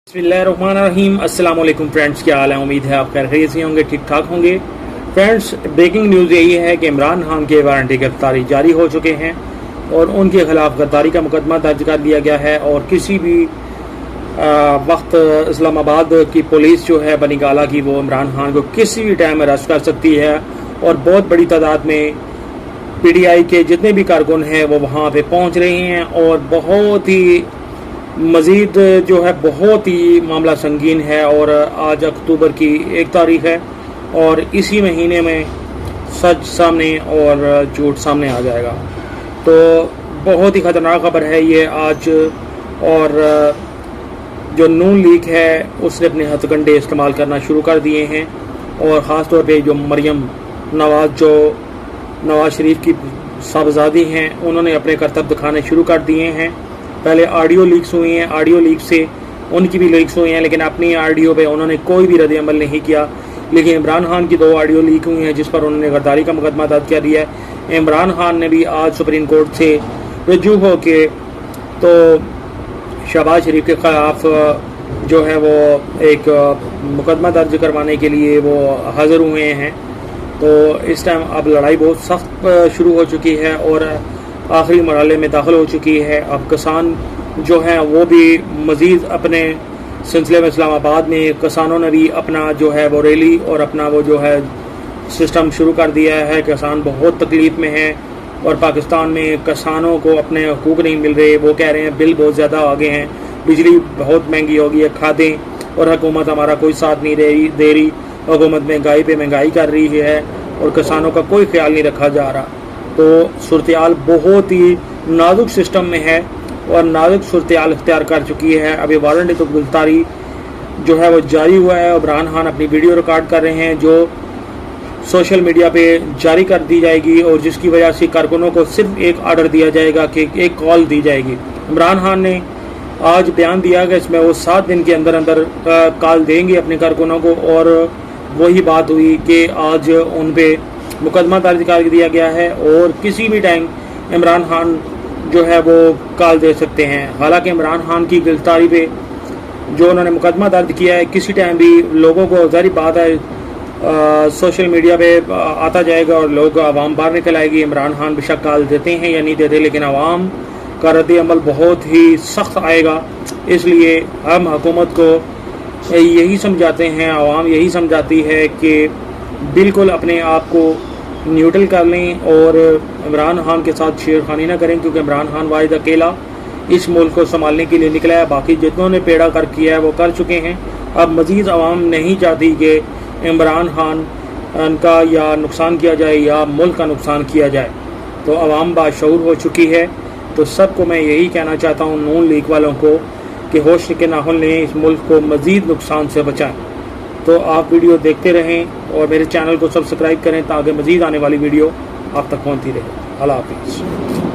बिस्मिल्लाहिर्रहमानिर्रहीम। अस्सलाम वालेकुम फ्रेंड्स, क्या हाल है? उम्मीद है आप खैरियत से होंगे, ठीक ठाक होंगे। फ्रेंड्स, ब्रेकिंग न्यूज़ यही है कि इमरान खान के वारंटी गिरफ्तारी जारी हो चुके हैं और उनके खिलाफ गद्दारी का मुकदमा दर्ज कर दिया गया है। और किसी भी वक्त इस्लामाबाद की पुलिस जो है बनीगाला की, वो इमरान खान को किसी भी टाइम अरेस्ट कर सकती है। और बहुत बड़ी तादाद में PTI के जितने भी कारकुन हैं वो वहाँ पे पहुँच रहे हैं और बहुत ही मज़ीद जो है बहुत ही मामला संगीन है। और आज अक्टूबर की 1 तारीख है और इसी महीने में सच सामने और झूठ सामने आ जाएगा। तो बहुत ही ख़तरनाक खबर है ये आज। और जो नून लीग है उसने अपने हथकंडे इस्तेमाल करना शुरू कर दिए हैं। और ख़ास तौर पे जो मरियम नवाज़, जो नवाज़ शरीफ की साहबजादी हैं, उन्होंने अपने करतब दिखाने शुरू कर दिए हैं। पहले ऑडियो लीक्स हुई हैं, ऑडियो लीक से उनकी भी लीक्स हुई हैं, लेकिन अपनी ऑडियो पे उन्होंने कोई भी रद्द अमल नहीं किया। लेकिन इमरान खान की 2 ऑडियो लीक हुई हैं जिस पर उन्होंने गद्दारी का मुकदमा दर्ज कर दिया है। इमरान खान ने भी आज सुप्रीम कोर्ट से रजू हो के तो शहबाज शरीफ के ख़िलाफ़ जो है वो एक मुकदमा दर्ज करवाने के लिए वो हाज़िर हुए हैं। तो इस टाइम अब लड़ाई बहुत सख्त शुरू हो चुकी है और आखिरी मरहले में दाखिल हो चुकी है। अब किसान जो हैं वो भी मज़ीद अपने सिलसिले में इस्लामाबाद में किसानों ने भी अपना जो है वो रैली और अपना वो जो है सिस्टम शुरू कर दिया है। किसान बहुत तकलीफ़ में हैं और पाकिस्तान में किसानों को अपने हकूक़ नहीं मिल रहे। वो कह रहे हैं बिल बहुत ज़्यादा आगे हैं, बिजली बहुत महंगी हो गई है, खादें, और हुकूमत हमारा कोई साथ नहीं दे रही। हुकूमत महंगाई पे महंगाई कर रही है और किसानों का कोई ख्याल नहीं रखा जा रहा। तो सूरत-ए-हाल बहुत ही नाजुक सिस्टम में है और नाजुक सूरत-ए-हाल इख्तियार कर चुकी है। अभी वारंट तो गिरफ्तारी जो है वो जारी हुआ है। इमरान खान अपनी वीडियो रिकॉर्ड कर रहे हैं जो सोशल मीडिया पे जारी कर दी जाएगी और जिसकी वजह से कारकुनों को सिर्फ एक ऑर्डर दिया जाएगा कि एक कॉल दी जाएगी। इमरान खान ने आज बयान दिया कि इसमें वो 7 दिन के अंदर अंदर कॉल देंगे अपने कारकुनों को। और वही बात हुई कि आज उन पे मुकदमा दर्ज कर दिया गया है और किसी भी टाइम इमरान खान जो है वो कॉल दे सकते हैं। हालांकि इमरान खान की गिरफ्तारी पे जो उन्होंने मुकदमा दर्ज किया है, किसी टाइम भी लोगों को ज़ाहिर बात है सोशल मीडिया पे आता जाएगा और लोग आवाम बाहर निकल आएगी। इमरान खान बेशक कॉल देते हैं या नहीं देते, लेकिन आवाम का रद्द अमल बहुत ही सख्त आएगा। इसलिए हम हुकूमत को यही समझाते हैं, आवाम यही समझाती है कि बिल्कुल अपने आप को न्यूट्रल कर लें और इमरान खान के साथ छेड़खानी ना करें, क्योंकि इमरान खान वाहिद अकेला इस मुल्क को संभालने के लिए निकला है। बाकी जितनों ने पेड़ा कर किया है वो कर चुके हैं। अब मज़ीद आवाम नहीं चाहती कि इमरान खान का या नुकसान किया जाए या मुल्क का नुकसान किया जाए। तो आवाम बाशऊर हो चुकी है। तो सबको मैं यही कहना चाहता हूँ, नून लीग वालों को, कि होश के नाखुन लें, इस मुल्क को मज़ीद नुकसान से बचाएं। तो आप वीडियो देखते रहें और मेरे चैनल को सब्सक्राइब करें ताकि मज़ीद आने वाली वीडियो आप तक पहुँचती रहे। अल्लाह हाफ़िज़।